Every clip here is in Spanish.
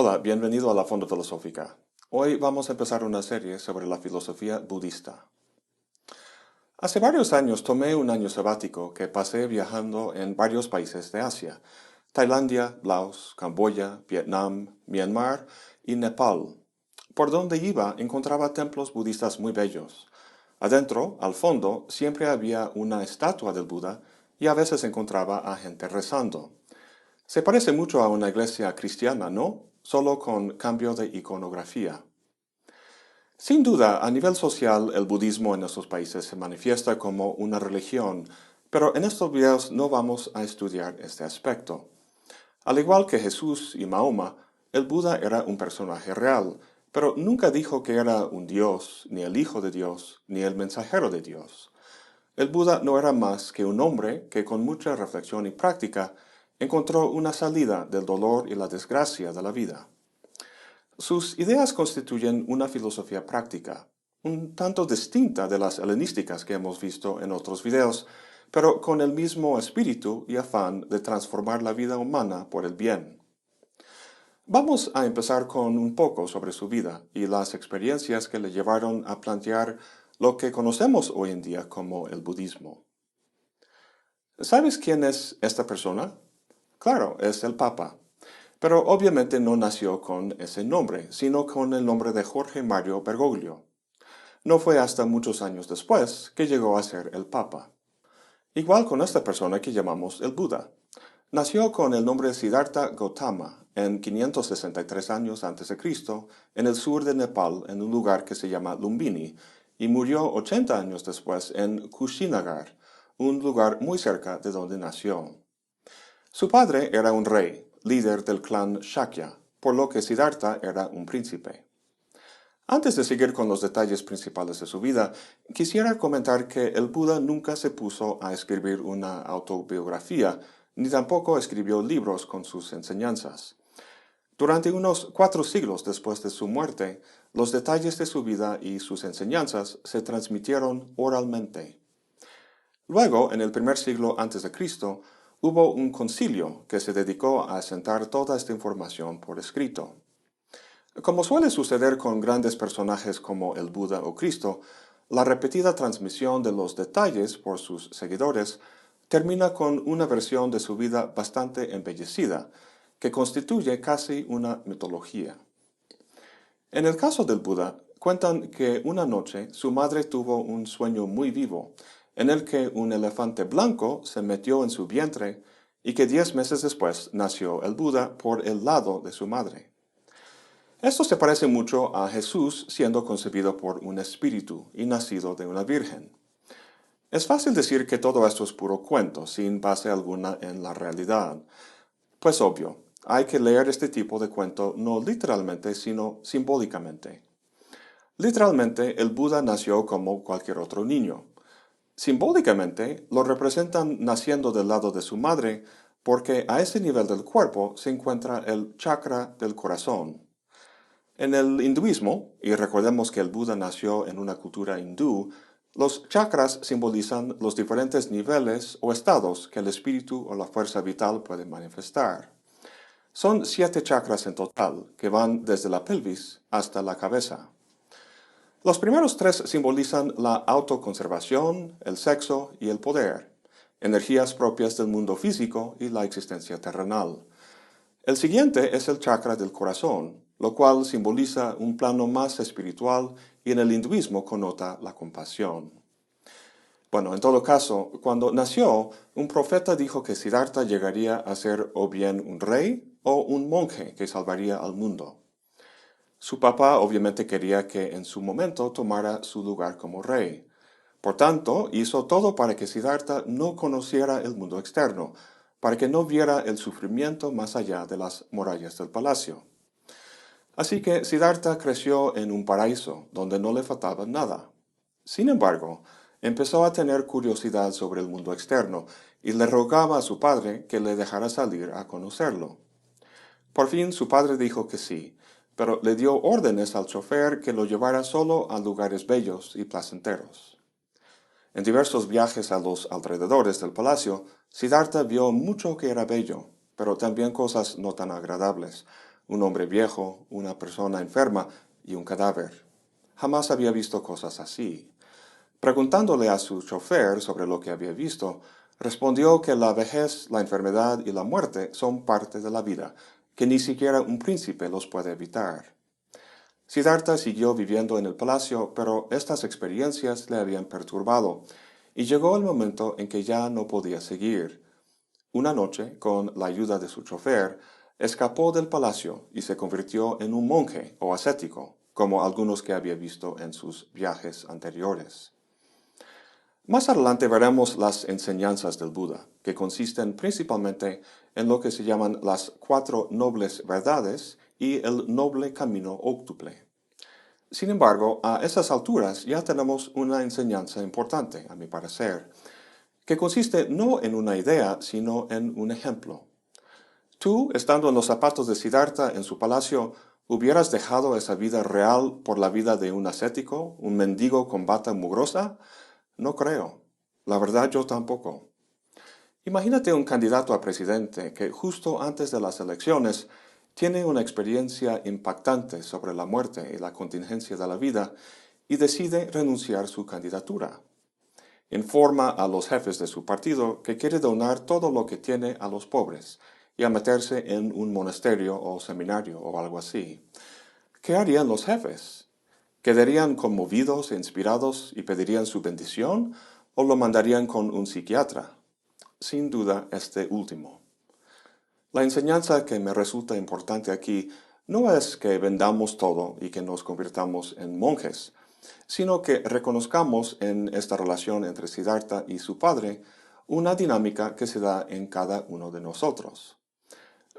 Hola, bienvenido a la Fonda Filosófica. Hoy vamos a empezar una serie sobre la filosofía budista. Hace varios años tomé un año sabático que pasé viajando en varios países de Asia: Tailandia, Laos, Camboya, Vietnam, Myanmar y Nepal. Por donde iba encontraba templos budistas muy bellos. Adentro, al fondo, siempre había una estatua del Buda y a veces encontraba a gente rezando. Se parece mucho a una iglesia cristiana, ¿no? Solo con cambio de iconografía. Sin duda, a nivel social, el budismo en estos países se manifiesta como una religión, pero en estos videos no vamos a estudiar este aspecto. Al igual que Jesús y Mahoma, el Buda era un personaje real, pero nunca dijo que era un dios, ni el hijo de Dios, ni el mensajero de Dios. El Buda no era más que un hombre que con mucha reflexión y práctica encontró una salida del dolor y la desgracia de la vida. Sus ideas constituyen una filosofía práctica, un tanto distinta de las helenísticas que hemos visto en otros videos, pero con el mismo espíritu y afán de transformar la vida humana por el bien. Vamos a empezar con un poco sobre su vida y las experiencias que le llevaron a plantear lo que conocemos hoy en día como el budismo. ¿Sabes quién es esta persona? Claro, es el Papa. Pero obviamente no nació con ese nombre, sino con el nombre de Jorge Mario Bergoglio. No fue hasta muchos años después que llegó a ser el Papa. Igual con esta persona que llamamos el Buda. Nació con el nombre Siddhartha Gautama en 563 años antes de Cristo en el sur de Nepal, en un lugar que se llama Lumbini, y murió 80 años después en Kushinagar, un lugar muy cerca de donde nació. Su padre era un rey, líder del clan Shakya, por lo que Siddhartha era un príncipe. Antes de seguir con los detalles principales de su vida, quisiera comentar que el Buda nunca se puso a escribir una autobiografía, ni tampoco escribió libros con sus enseñanzas. Durante unos 4 siglos después de su muerte, los detalles de su vida y sus enseñanzas se transmitieron oralmente. Luego, en el primer siglo antes de Cristo, hubo un concilio que se dedicó a asentar toda esta información por escrito. Como suele suceder con grandes personajes como el Buda o Cristo, la repetida transmisión de los detalles por sus seguidores termina con una versión de su vida bastante embellecida, que constituye casi una mitología. En el caso del Buda, cuentan que una noche su madre tuvo un sueño muy vivo, en el que un elefante blanco se metió en su vientre y que 10 meses después nació el Buda por el lado de su madre. Esto se parece mucho a Jesús siendo concebido por un espíritu y nacido de una virgen. Es fácil decir que todo esto es puro cuento, sin base alguna en la realidad. Pues obvio, hay que leer este tipo de cuento no literalmente, sino simbólicamente. Literalmente, el Buda nació como cualquier otro niño. Simbólicamente, lo representan naciendo del lado de su madre, porque a ese nivel del cuerpo se encuentra el chakra del corazón. En el hinduismo, y recordemos que el Buda nació en una cultura hindú, los chakras simbolizan los diferentes niveles o estados que el espíritu o la fuerza vital puede manifestar. Son 7 chakras en total, que van desde la pelvis hasta la cabeza. Los primeros 3 simbolizan la autoconservación, el sexo y el poder, energías propias del mundo físico y la existencia terrenal. El siguiente es el chakra del corazón, lo cual simboliza un plano más espiritual y en el hinduismo connota la compasión. Bueno, en todo caso, cuando nació, un profeta dijo que Siddhartha llegaría a ser o bien un rey o un monje que salvaría al mundo. Su papá obviamente quería que en su momento tomara su lugar como rey. Por tanto, hizo todo para que Siddhartha no conociera el mundo externo, para que no viera el sufrimiento más allá de las murallas del palacio. Así que Siddhartha creció en un paraíso, donde no le faltaba nada. Sin embargo, empezó a tener curiosidad sobre el mundo externo y le rogaba a su padre que le dejara salir a conocerlo. Por fin su padre dijo que sí, pero le dio órdenes al chofer que lo llevara solo a lugares bellos y placenteros. En diversos viajes a los alrededores del palacio, Siddhartha vio mucho que era bello, pero también cosas no tan agradables, un hombre viejo, una persona enferma y un cadáver. Jamás había visto cosas así. Preguntándole a su chofer sobre lo que había visto, respondió que la vejez, la enfermedad y la muerte son parte de la vida, que ni siquiera un príncipe los puede evitar. Siddhartha siguió viviendo en el palacio, pero estas experiencias le habían perturbado, y llegó el momento en que ya no podía seguir. Una noche, con la ayuda de su chofer, escapó del palacio y se convirtió en un monje o ascético, como algunos que había visto en sus viajes anteriores. Más adelante veremos las enseñanzas del Buda, que consisten principalmente en lo que se llaman las 4 nobles verdades y el noble camino óctuple. Sin embargo, a esas alturas ya tenemos una enseñanza importante, a mi parecer, que consiste no en una idea, sino en un ejemplo. Tú, estando en los zapatos de Siddhartha en su palacio, ¿hubieras dejado esa vida real por la vida de un ascético, un mendigo con bata mugrosa? No creo. La verdad, yo tampoco. Imagínate un candidato a presidente que justo antes de las elecciones tiene una experiencia impactante sobre la muerte y la contingencia de la vida y decide renunciar su candidatura. Informa a los jefes de su partido que quiere donar todo lo que tiene a los pobres y a meterse en un monasterio o seminario o algo así. ¿Qué harían los jefes? ¿Quedarían conmovidos e inspirados y pedirían su bendición o lo mandarían con un psiquiatra? Sin duda, este último. La enseñanza que me resulta importante aquí no es que vendamos todo y que nos convirtamos en monjes, sino que reconozcamos en esta relación entre Siddhartha y su padre una dinámica que se da en cada uno de nosotros.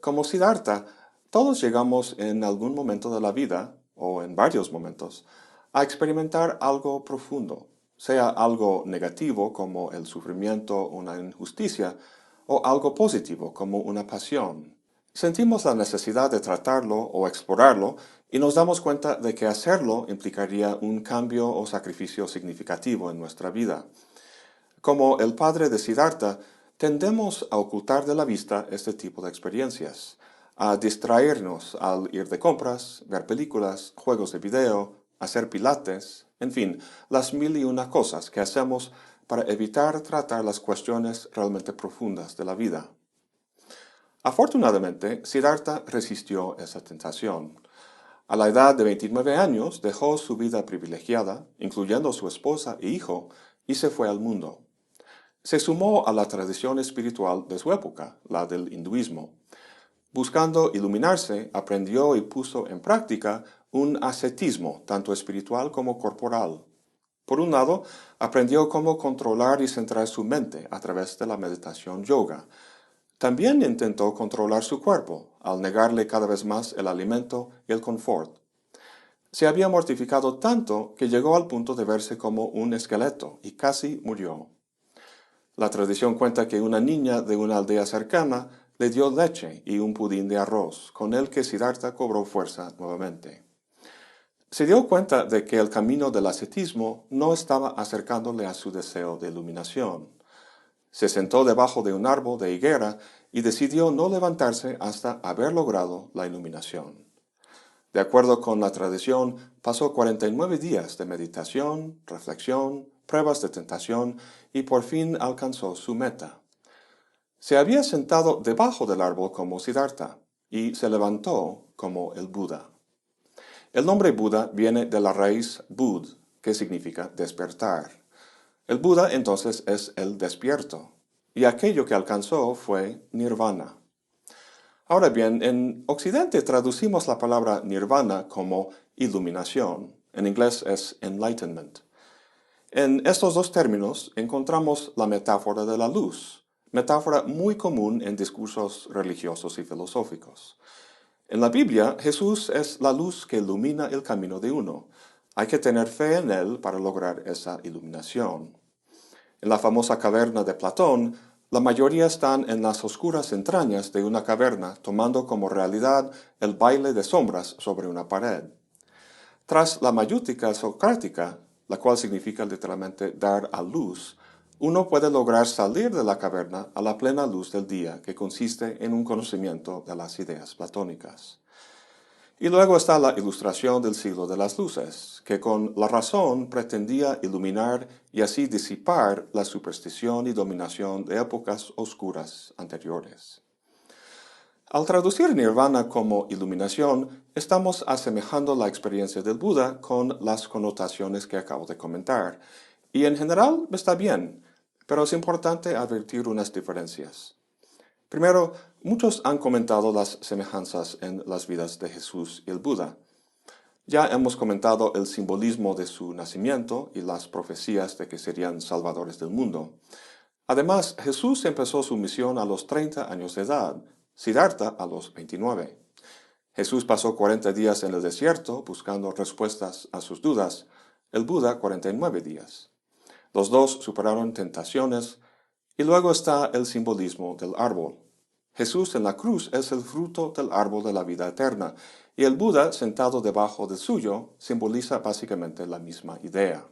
Como Siddhartha, todos llegamos en algún momento de la vida, o en varios momentos, a experimentar algo profundo, sea algo negativo como el sufrimiento o una injusticia, o algo positivo como una pasión. Sentimos la necesidad de tratarlo o explorarlo y nos damos cuenta de que hacerlo implicaría un cambio o sacrificio significativo en nuestra vida. Como el padre de Siddhartha, tendemos a ocultar de la vista este tipo de experiencias, a distraernos al ir de compras, ver películas, juegos de video, hacer pilates, en fin, las mil y una cosas que hacemos para evitar tratar las cuestiones realmente profundas de la vida. Afortunadamente, Siddhartha resistió esa tentación. A la edad de 29 años dejó su vida privilegiada, incluyendo su esposa e hijo, y se fue al mundo. Se sumó a la tradición espiritual de su época, la del hinduismo. Buscando iluminarse, aprendió y puso en práctica un ascetismo, tanto espiritual como corporal. Por un lado, aprendió cómo controlar y centrar su mente a través de la meditación yoga. También intentó controlar su cuerpo, al negarle cada vez más el alimento y el confort. Se había mortificado tanto que llegó al punto de verse como un esqueleto y casi murió. La tradición cuenta que una niña de una aldea cercana le dio leche y un pudín de arroz, con el que Siddhartha cobró fuerza nuevamente. Se dio cuenta de que el camino del ascetismo no estaba acercándole a su deseo de iluminación. Se sentó debajo de un árbol de higuera y decidió no levantarse hasta haber logrado la iluminación. De acuerdo con la tradición, pasó 49 días de meditación, reflexión, pruebas de tentación y por fin alcanzó su meta. Se había sentado debajo del árbol como Siddhartha y se levantó como el Buda. El nombre Buda viene de la raíz Bud, que significa despertar. El Buda entonces es el despierto, y aquello que alcanzó fue nirvana. Ahora bien, en Occidente traducimos la palabra nirvana como iluminación. En inglés es enlightenment. En estos dos términos encontramos la metáfora de la luz, metáfora muy común en discursos religiosos y filosóficos. En la Biblia, Jesús es la luz que ilumina el camino de uno. Hay que tener fe en Él para lograr esa iluminación. En la famosa caverna de Platón, la mayoría están en las oscuras entrañas de una caverna, tomando como realidad el baile de sombras sobre una pared. Tras la mayútica socrática, la cual significa literalmente dar a luz, uno puede lograr salir de la caverna a la plena luz del día, que consiste en un conocimiento de las ideas platónicas. Y luego está la ilustración del siglo de las luces, que con la razón pretendía iluminar y así disipar la superstición y dominación de épocas oscuras anteriores. Al traducir nirvana como iluminación, estamos asemejando la experiencia del Buda con las connotaciones que acabo de comentar. Y en general está bien, pero es importante advertir unas diferencias. Primero, muchos han comentado las semejanzas en las vidas de Jesús y el Buda. Ya hemos comentado el simbolismo de su nacimiento y las profecías de que serían salvadores del mundo. Además, Jesús empezó su misión a los 30 años de edad, Siddhartha a los 29. Jesús pasó 40 días en el desierto buscando respuestas a sus dudas, el Buda 49 días. Los dos superaron tentaciones y luego está el simbolismo del árbol. Jesús en la cruz es el fruto del árbol de la vida eterna y el Buda sentado debajo del suyo simboliza básicamente la misma idea.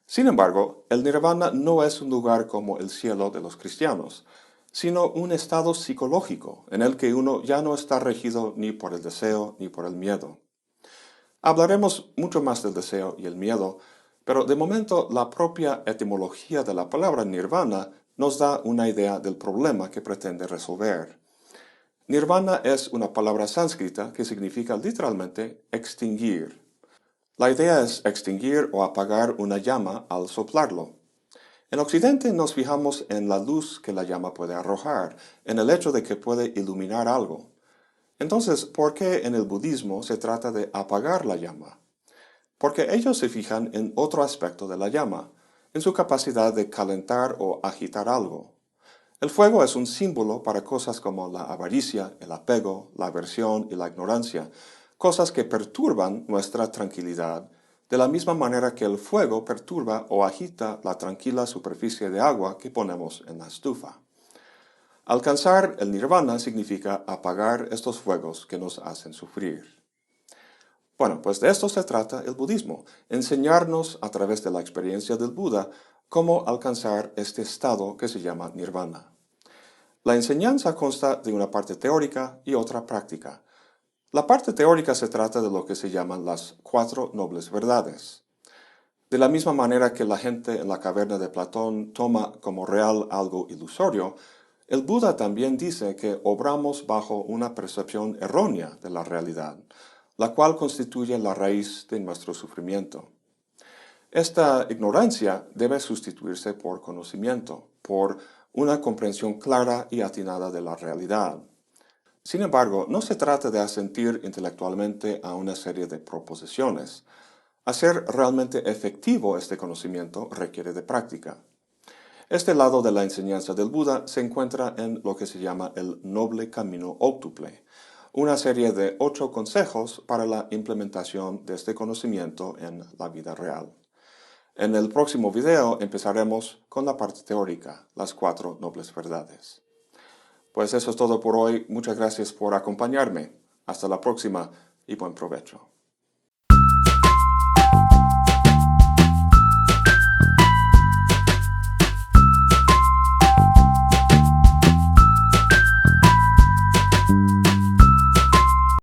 Sin embargo, el nirvana no es un lugar como el cielo de los cristianos, sino un estado psicológico en el que uno ya no está regido ni por el deseo ni por el miedo. Hablaremos mucho más del deseo y el miedo, pero de momento la propia etimología de la palabra nirvana nos da una idea del problema que pretende resolver. Nirvana es una palabra sánscrita que significa literalmente extinguir. La idea es extinguir o apagar una llama al soplarlo. En Occidente nos fijamos en la luz que la llama puede arrojar, en el hecho de que puede iluminar algo. Entonces, ¿por qué en el budismo se trata de apagar la llama? Porque ellos se fijan en otro aspecto de la llama, en su capacidad de calentar o agitar algo. El fuego es un símbolo para cosas como la avaricia, el apego, la aversión y la ignorancia, cosas que perturban nuestra tranquilidad, de la misma manera que el fuego perturba o agita la tranquila superficie de agua que ponemos en la estufa. Alcanzar el nirvana significa apagar estos fuegos que nos hacen sufrir. Bueno, pues de esto se trata el budismo, enseñarnos a través de la experiencia del Buda cómo alcanzar este estado que se llama nirvana. La enseñanza consta de una parte teórica y otra práctica. La parte teórica se trata de lo que se llaman las 4 nobles verdades. De la misma manera que la gente en la caverna de Platón toma como real algo ilusorio, el Buda también dice que obramos bajo una percepción errónea de la realidad, la cual constituye la raíz de nuestro sufrimiento. Esta ignorancia debe sustituirse por conocimiento, por una comprensión clara y atinada de la realidad. Sin embargo, no se trata de asentir intelectualmente a una serie de proposiciones. Hacer realmente efectivo este conocimiento requiere de práctica. Este lado de la enseñanza del Buda se encuentra en lo que se llama el noble camino óctuple, una serie de 8 consejos para la implementación de este conocimiento en la vida real. En el próximo video empezaremos con la parte teórica, las 4 nobles verdades. Pues eso es todo por hoy. Muchas gracias por acompañarme. Hasta la próxima y buen provecho.